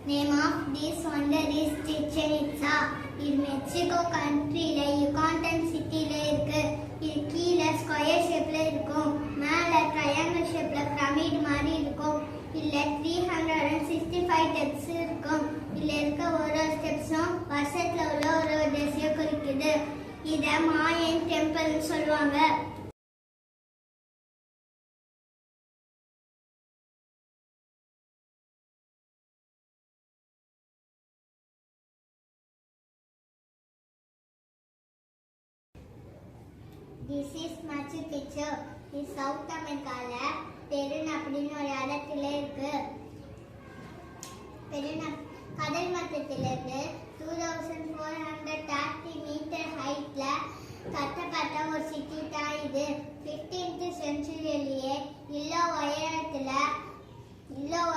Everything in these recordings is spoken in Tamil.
Name of this wonder is Chichen Itza. இது மெக்சிகோ கண்ட்ரியில யுகாண்டன் சிட்டில இருக்கு. இது கீழே ஸ்கொயர் ஷேப்ல இருக்கும், மேல ட்ரையாங்கிள் ஷேப்ல பிரமிட் மாதிரி இருக்கும். இல்ல 365 ஸ்டெப்ஸ் இருக்கும். இதுல இருக்க ஒரு ஸ்டெப்ஸும் வருஷத்துல உள்ள ஒரு திசையை குறிக்குது. இத மாயன் டெம்பிள்னு சொல்லுவாங்க. This is Machu Picchu. இது சவுத் அமெரிக்கால பெருன் அப்படின்னு ஒரு இடத்துல இருக்கு. கடல் மட்டத்திலிருந்து 2430 மீட்டர் ஹைட்ல கட்டப்பட்ட ஒரு சிட்டி தான் இது. 15th செஞ்சுரியிலேயே இவ்வளோ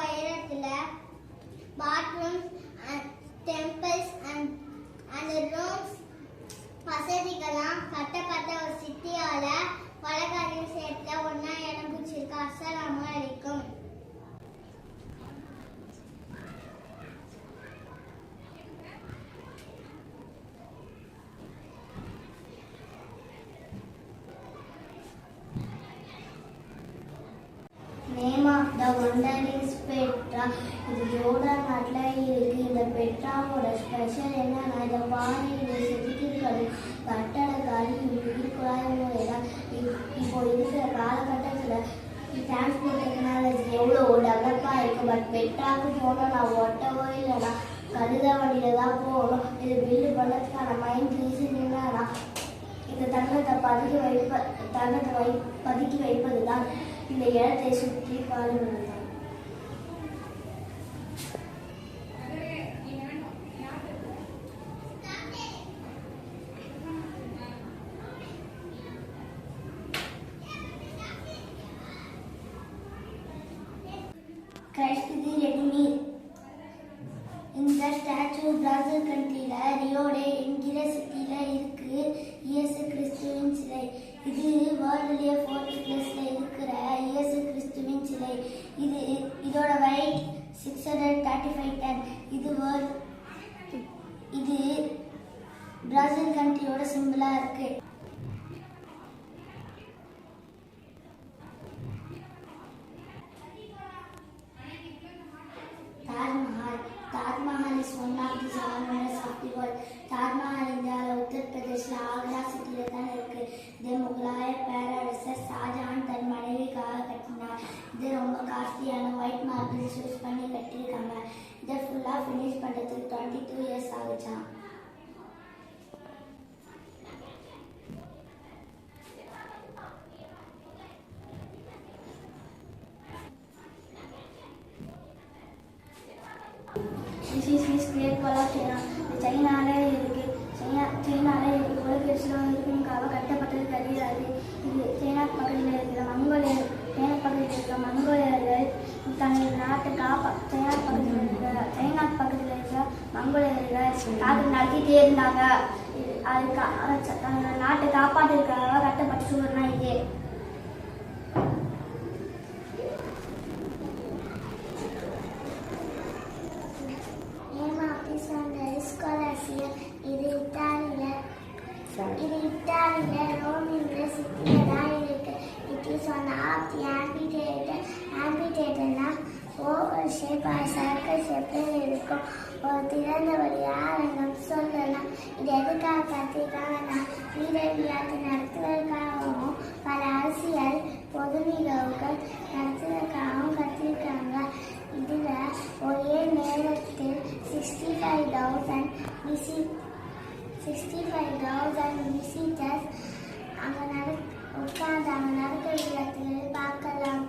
உயரத்துல பாத்ரூம்ஸ் டெம்பிள்ஸ் அண்ட் ரூம்ஸ் வசதிகளாம் கட்டப்பட்ட ஒரு சிட்டியால வடகாரின் சேர்த்துல ஒன்னா இடம் பிடிச்சிருக்கு. அஸ்ஸலாமு அலைக்கும். Name of the wonder is Petra. இது ஜோர்டான் நாட்டில் இருக்கு. இந்த பெட்ராவோட ஸ்பெஷல் என்னன்னா, இதை பாறையில் செதுக்கியிருக்கிறது கட்டடக்காரி உயிர்குழாய்தான். இப்போ இருக்கிற காலகட்டத்தில் டிரான்ஸ்போர்ட் டெக்னாலஜி எவ்வளோ டெவலப்பாக இருக்குது. பட் பெட்ராவுக்கு போனால் நான் ஒட்டவோ இல்லைனா கழுத வண்டியில் தான் போகணும். இது பில்டு பண்ணதுக்கான மைண்ட் ரீசன் என்னன்னா, இந்த தங்கத்தை பதுக்கி வைப்பது தான். இந்த இடத்தை சுற்றி பாருங்கள். Christ the Redeemer. இந்த ஸ்டாச்சு பிரேசில் கண்ட்ரியில ரியோடே என்கிற சிட்டியில இருக்கு. இயேசு கிறிஸ்துவின் சிலை. இது வேர்ல்ட்லயே 4th பிளேஸ்ல இருக்கிற இயேசு கிறிஸ்துவின் சிலை. இதோட வெயிட் 635 டன். இது பிரேசில் கண்ட்ரியோட சிம்பிளா இருக்கு. Taj Mahal is one of the 7 wonders of the world. Taj Mahal இந்தியாவில் உத்தரப்பிரதேசில் ஆக்ரா சிட்டியில் தான் இருக்கு. இது முகலாய பேரரசர் ஷாஜஹான் தன் மனைவிக்காக கட்டினார். இது ரொம்ப காஸ்ட்லியான ஒயிட் மார்பிள்ஸ் யூஸ் பண்ணி கட்டியிருக்காங்க. இதை ஃபுல்லாக ஃபினிஷ் பண்ணுறதுக்கு 22 years ஆகுச்சான். This is his great wall of China. சைனால இருக்கு. உலகத்தில் இருக்குங்காக கட்டப்பட்டது கிடையாது. இது சைனா பகுதியில் இருக்கிற மங்கோலியர்கள் தங்கள் நாட்டை சைனா பகுதியில் இருக்கிற மங்கோலியர்கள் காத்து நடத்திட்டே இருந்தாங்க. அதுக்கு தங்கள் நாட்டை காப்பாற்றுறதுக்காக கட்டப்பட்ட சுவர்னா இது. இது இத்தாலியில ரோம் யூனிவர்சிட்டியில தான் இருக்கு. It is one of the ஆம்பிடேட்டர்னா ஓவல் ஷேப் சர்க்கிள் ஷேப்ல இருக்கும். ஒரு திறந்த அரங்கம் சொல்லலாம். இது எதுக்காக கட்டிருக்காங்கன்னா, வீர விளையாட்டு நடத்துவதற்காகவும் பல அரசியல் பொது நிகழ்வுகள் நடத்துவதற்காகவும் கட்டியிருக்காங்க. இதுல ஒரே நேரத்தில் 65,000 visitors அங்கே உட்கார்ந்து அங்கே நடக்கிற இடத்துல பார்க்கலாம்.